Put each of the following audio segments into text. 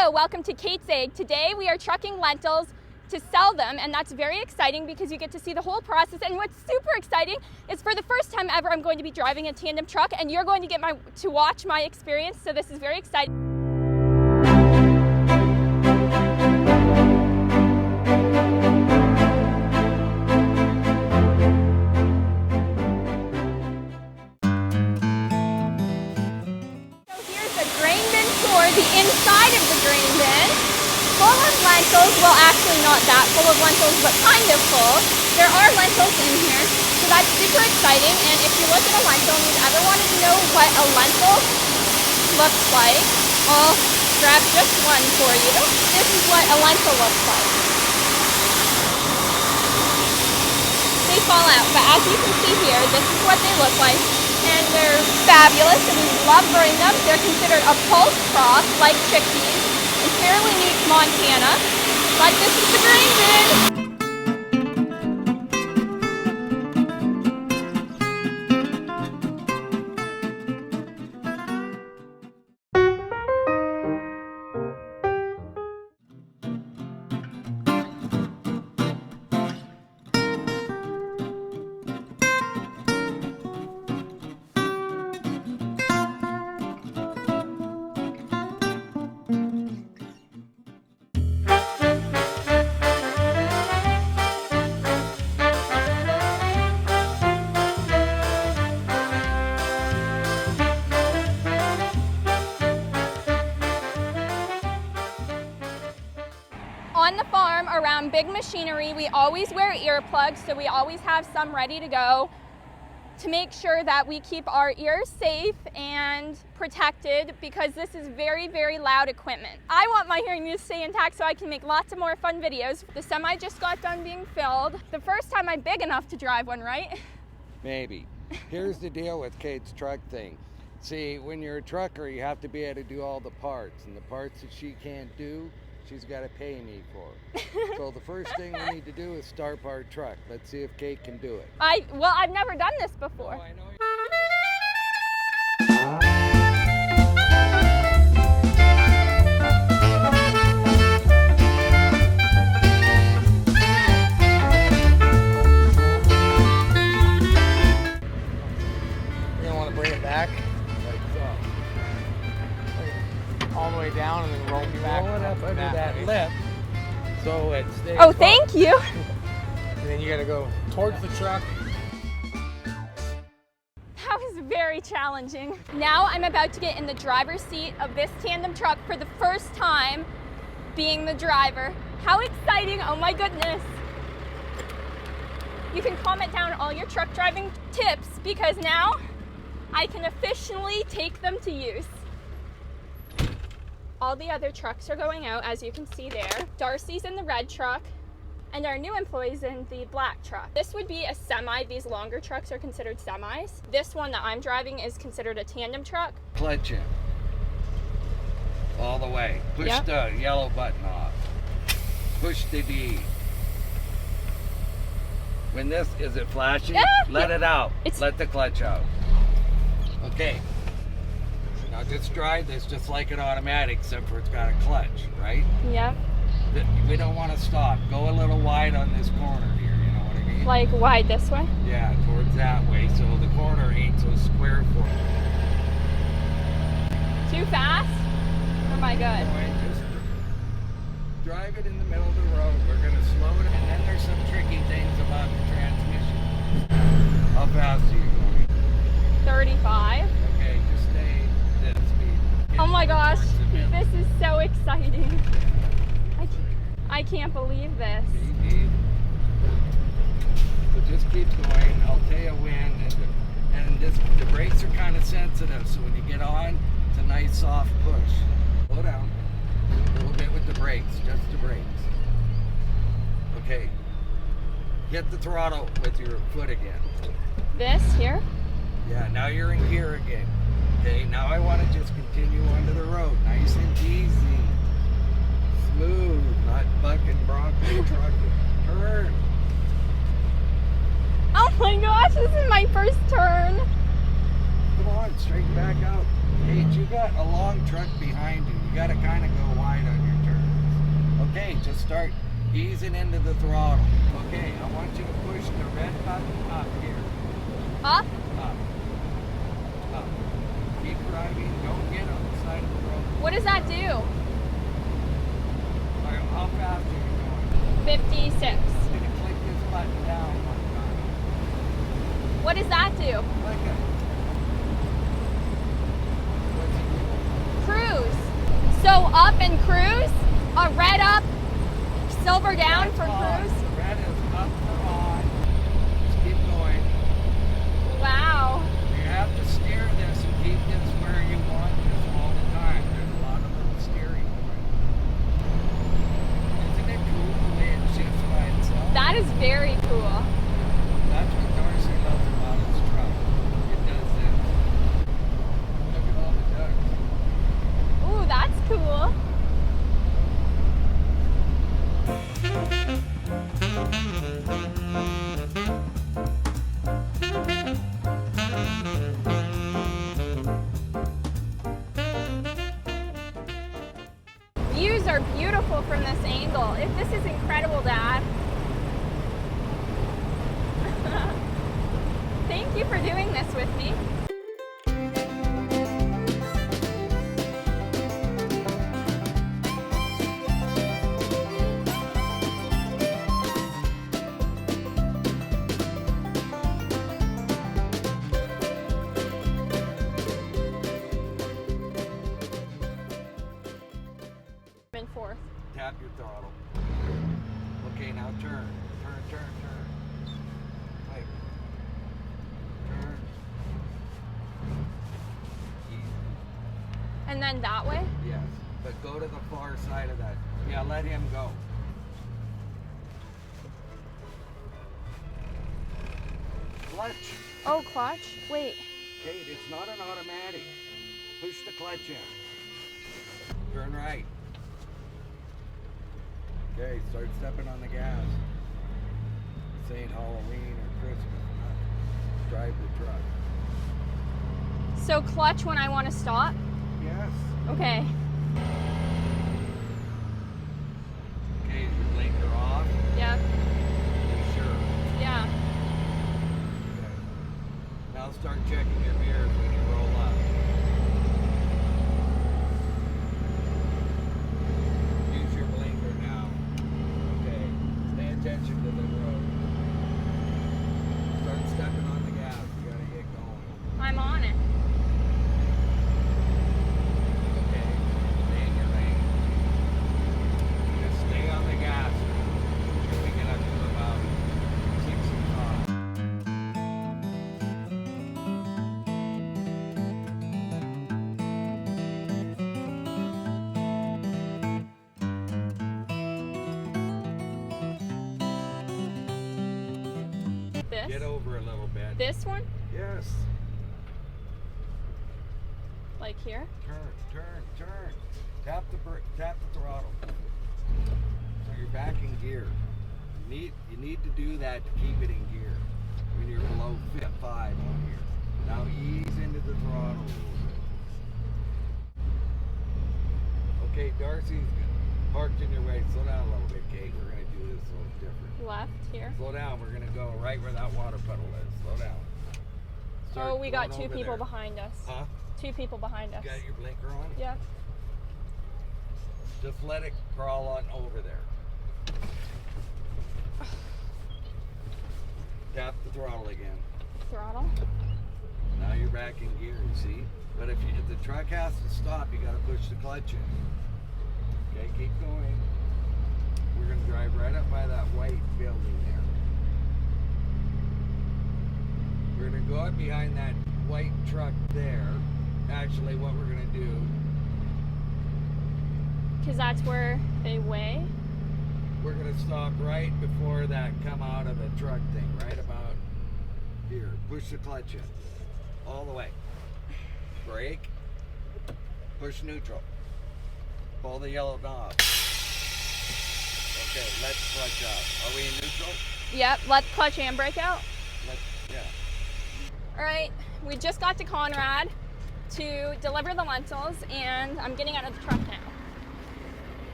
Hello, welcome to Kate's Egg. Today we are trucking lentils to sell them, and that's very exciting because you get to see the whole process. And what's super exciting is for the first time ever I'm going to be driving a tandem truck, and you're going to get to watch my experience, so this is very exciting. The inside of the grain bin, full of lentils. Well, actually not that full of lentils, but kind of full. There are lentils in here, so that's super exciting. And if you look at a lentil and you've ever wanted to know what a lentil looks like, I'll grab just one for you. This is what a lentil looks like. They fall out, but as you can see here, this is what they look like. And they're fabulous, and we love growing them. They're considered a pulse crop, like chickpeas, and fairly new to Montana. But this is the grain bin. On the farm around big machinery, we always wear earplugs, so we always have some ready to go to make sure that we keep our ears safe and protected, because this is very, very loud equipment. I want my hearing to stay intact so I can make lots of more fun videos. The semi just got done being filled. The first time I'm big enough to drive one, right? Maybe. Here's the deal with Kate's truck thing. See, when you're a trucker, you have to be able to do all the parts, and the parts that she can't do, she's got to pay me for. So the first thing we need to do is start our truck. Let's see if Kate can do it. Well, I've never done this before. Oh, I know. You're gonna want to bring it back Like so. all the way down and then roll it back. Roll it up under that way. lip so it stays. Oh, thank you. And then you gotta go towards the truck. That was very challenging. Now I'm about to get in the driver's seat of this tandem truck for the first time being the driver. How exciting, oh my goodness. You can comment down all your truck driving tips, because now I can officially take them to use. All the other trucks are going out, as you can see there. Darcy's in the red truck, and our new employee's in the black truck. This would be a semi. These longer trucks are considered semis. This one that I'm driving is considered a tandem truck. Clutch in. All the way. Push Yep. the yellow button off. Push the D. When this, is it flashing? Yeah. Let it out. It's- Let the clutch out. Okay. Now just drive this just like an automatic, except for it's got a clutch, right? Yep. We don't want to stop. Go a little wide on this corner here, you know what I mean? Like wide this way? Yeah, towards that way, so the corner ain't so square for you. Too fast? Or am I good? Anyway, just drive it in the middle of the road. We're going to slow it, and then there's some tricky things about the transmission. How fast are you going? 35. Okay, just stay that speed. Get Oh my gosh, towards the middle. this is so exciting. I can't believe this. Speed. So just keep going. I'll tell you when. And the brakes are kind of sensitive, so when you get on, it's a nice soft push. Slow down a little bit with the brakes, just the brakes. Okay. Hit the throttle with your foot again. This here? Yeah, now you're in gear again. Okay, now I want to just continue onto the road. Nice and easy. Smooth, not bucking bronco trucking. Turn. Oh my gosh, this is my first turn. Come on, straighten back out. Hey, you got a long truck behind you. You got to kind of go wide on your turns. Okay, just start easing into the throttle. Okay, I want you to push the red button up here. Up? Up. Up. Keep driving. Don't get on the side of the road. What does that do? All right, how fast are you going? 56. I'm going to click this button down one time. What does that do? Click it. What's it doing? Cruise. So up and cruise? A red up, silver down for cruise? The red is up for on. Just keep going. Wow. You have to steer this and keep this where you want this all the time. There's a lot of little steering points. Isn't it cool the way it shifts by itself? That is very cool. That's what Darcy loves about his truck. It does this. Look at all the ducks. Ooh, that's cool. Views are beautiful from this angle. This is incredible, Dad. Thank you for doing this with me. In fourth. Tap your throttle. Okay, now turn. Turn, turn, turn. Like, turn. Easy. And then that way? Yes, but go to the far side of that. Yeah, let him go. Clutch. Oh, clutch. Wait. Kate, it's not an automatic. Push the clutch in. Turn right. Okay, start stepping on the gas. This ain't Halloween or Christmas. Drive the truck. So clutch when I want to stop? Yes. Okay. Okay, is your blinker off? Yep. You sure? Yeah. Okay. Now start checking your mirrors when you roll up. Use your blinker now. Okay. Pay attention to the road. Start stepping on the gas. You gotta get going. I'm on it. Okay. Stay in your lane. Just stay on the gas. Until we get up to about 65. This? Get over a little bit. This one? Yes. Like here? Turn, turn, turn. Tap the throttle. So you're back in gear. You need to do that to keep it in gear when you're below 5 on here. Now ease into the throttle a little bit. Okay, Darcy's parked in your way. Slow down a little bit, Kate. We're gonna do this a little different. Left here. Slow down. We're gonna go right where that water puddle is. Slow down. Start Oh, we got going two over people there. behind us. Huh? Two people behind us. You got your blinker on? Yeah. Just let it crawl on over there. Tap the throttle again. Throttle. Now you're back in gear, you see? But if the truck has to stop, you gotta push the clutch in. Okay, keep going. We're gonna drive right up by that white building there. We're gonna go up behind that white truck there. Actually, what we're gonna do, Because that's where they weigh. we're gonna stop right before that come out of the truck thing, right about here. Push the clutch in, all the way. Brake, push neutral. Pull the yellow knob. Okay, let the clutch out. Are we in neutral? Yep. Let the clutch and brake out. Yeah. All right. We just got to Conrad. to deliver the lentils, and I'm getting out of the truck now.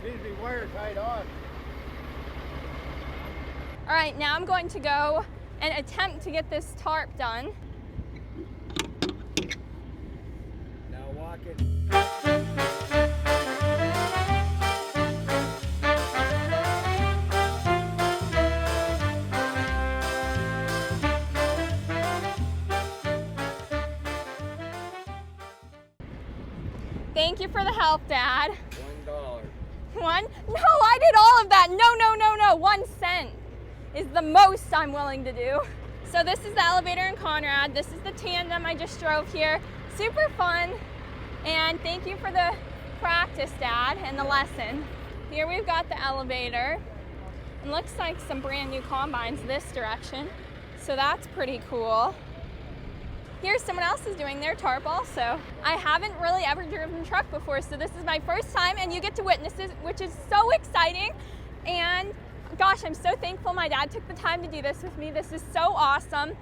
Needs to be wire tied on. All right, now I'm going to go and attempt to get this tarp done. Now walk it. Thank you for the help, Dad. $1. One? No, I did all of that. No, no, no, no. 1 cent is the most I'm willing to do. So this is the elevator in Conrad. This is the tandem I just drove here. Super fun. And thank you for the practice, Dad, and the lesson. Here we've got the elevator. And looks like some brand new combines this direction. So that's pretty cool. Here's someone else is doing their tarp also. I haven't really ever driven a truck before, so this is my first time, and you get to witness it, which is so exciting. And gosh, I'm so thankful my dad took the time to do this with me. This is so awesome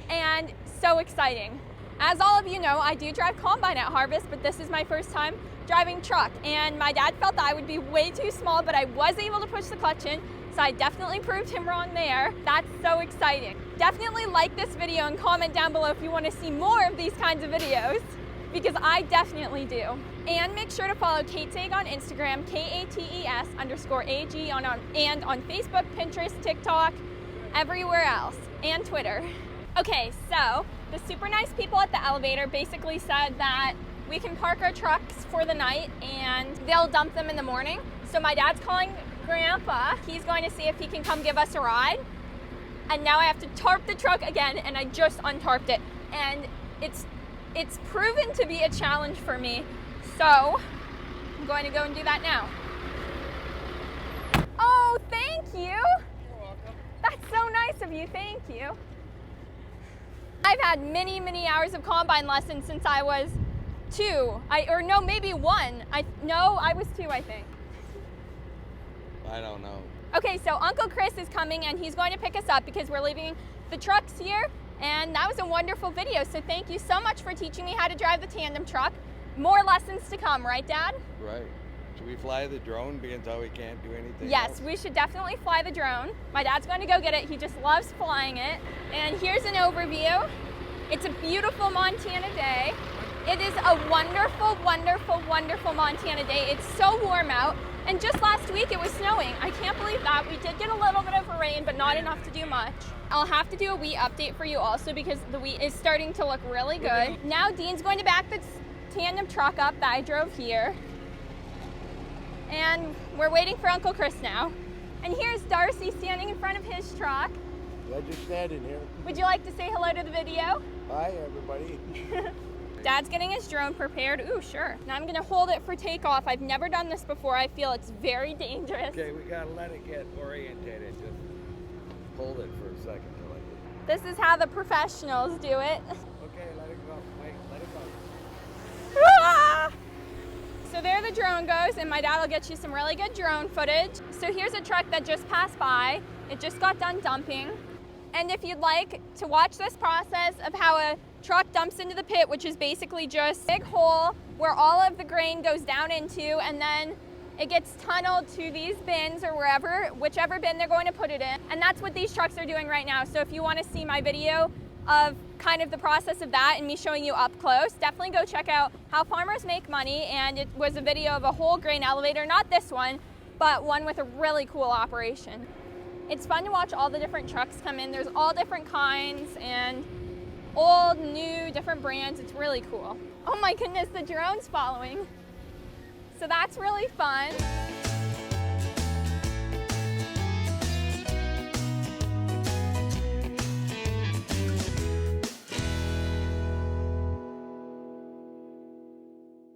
and so exciting. As all of you know, I do drive combine at Harvest, but this is my first time driving truck. And my dad felt that I would be way too small, but I was able to push the clutch in, so I definitely proved him wrong there. That's so exciting. Definitely like this video and comment down below if you want to see more of these kinds of videos, because I definitely do. And make sure to follow Kate's Egg on Instagram, KATES_AG and on Facebook, Pinterest, TikTok, everywhere else, and Twitter. Okay, so the super nice people at the elevator basically said that we can park our trucks for the night and they'll dump them in the morning. So my dad's calling Grandpa. He's going to see if he can come give us a ride. And now I have to tarp the truck again, and I just untarped it. And it's proven to be a challenge for me. So I'm going to go and do that now. Oh, thank you. You're welcome. That's so nice of you, thank you. I've had many, many hours of combine lessons since I was 2. Maybe 1. I was 2, I think. I don't know. Okay, so Uncle Chris is coming and he's going to pick us up because we're leaving the trucks here, and that was a wonderful video. So thank you so much for teaching me how to drive the tandem truck. More lessons to come, right, Dad? Right. Should we fly the drone because we can't do anything Yes, else? we should definitely fly the drone. My dad's going to go get it. He just loves flying it. And here's an overview. It's a beautiful Montana day. It is a wonderful, wonderful, wonderful Montana day. It's so warm out. And just last week it was snowing. I can't believe that. We did get a little bit of rain, but not enough to do much. I'll have to do a wheat update for you also because the wheat is starting to look really good. Now Dean's going to back the tandem truck up that I drove here. And we're waiting for Uncle Chris now. And here's Darcy standing in front of his truck. Glad you're standing here. Would you like to say hello to the video? Hi, everybody. Dad's getting his drone prepared. Ooh, sure. Now I'm gonna hold it for takeoff. I've never done this before. I feel it's very dangerous. Okay, we gotta let it get orientated. Just hold it for a second till I do. This is how the professionals do it. Okay, let it go. Wait, let it go. Ah! So there the drone goes, and my dad will get you some really good drone footage. So here's a truck that just passed by. It just got done dumping. And if you'd like to watch this process of how a truck dumps into the pit, which is basically just a big hole where all of the grain goes down into, and then it gets tunneled to these bins or whichever bin they're going to put it in. And that's what these trucks are doing right now. So if you want to see my video of kind of the process of that and me showing you up close, definitely go check out How Farmers Make Money. And it was a video of a whole grain elevator, not this one, but one with a really cool operation. It's fun to watch all the different trucks come in. There's all different kinds and old, new, different brands. It's really cool. Oh my goodness, the drone's following. So that's really fun.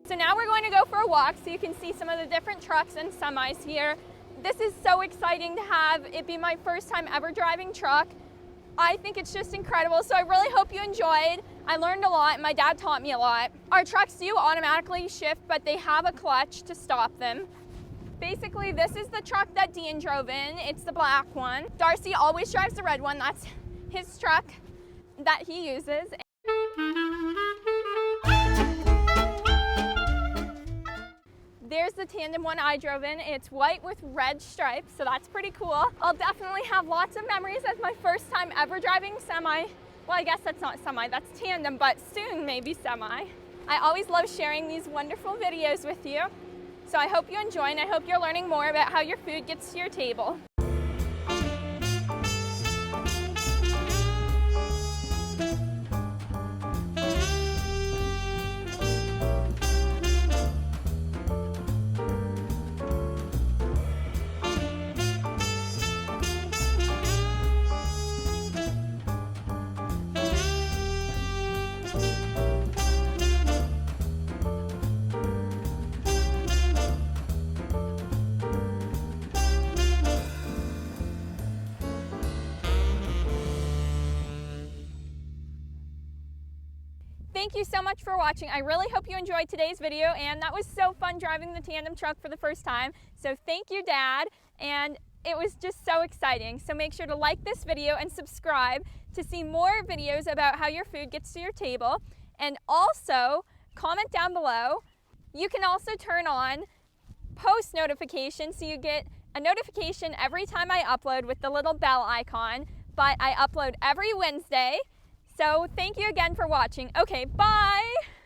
So now we're going to go for a walk so you can see some of the different trucks and semis here. This is so exciting to have it be my first time ever driving truck. I think it's just incredible, so I really hope you enjoyed. I learned a lot, and my dad taught me a lot. Our trucks do automatically shift, but they have a clutch to stop them. Basically, this is the truck that Dean drove in. It's the black one. Darcy always drives the red one. That's his truck that he uses. tandem one I drove in. It's white with red stripes, so that's pretty cool. I'll definitely have lots of memories as my first time ever driving semi. Well, I guess that's not semi, that's tandem, but soon maybe semi. I always love sharing these wonderful videos with you. So I hope you enjoy, and I hope you're learning more about how your food gets to your table. Thank you so much for watching. I really hope you enjoyed today's video, and that was so fun driving the tandem truck for the first time. So thank you, Dad, and it was just so exciting. So make sure to like this video and subscribe to see more videos about how your food gets to your table. And also comment down below. You can also turn on post notifications so you get a notification every time I upload with the little bell icon. But I upload every Wednesday. So thank you again for watching. Okay, bye!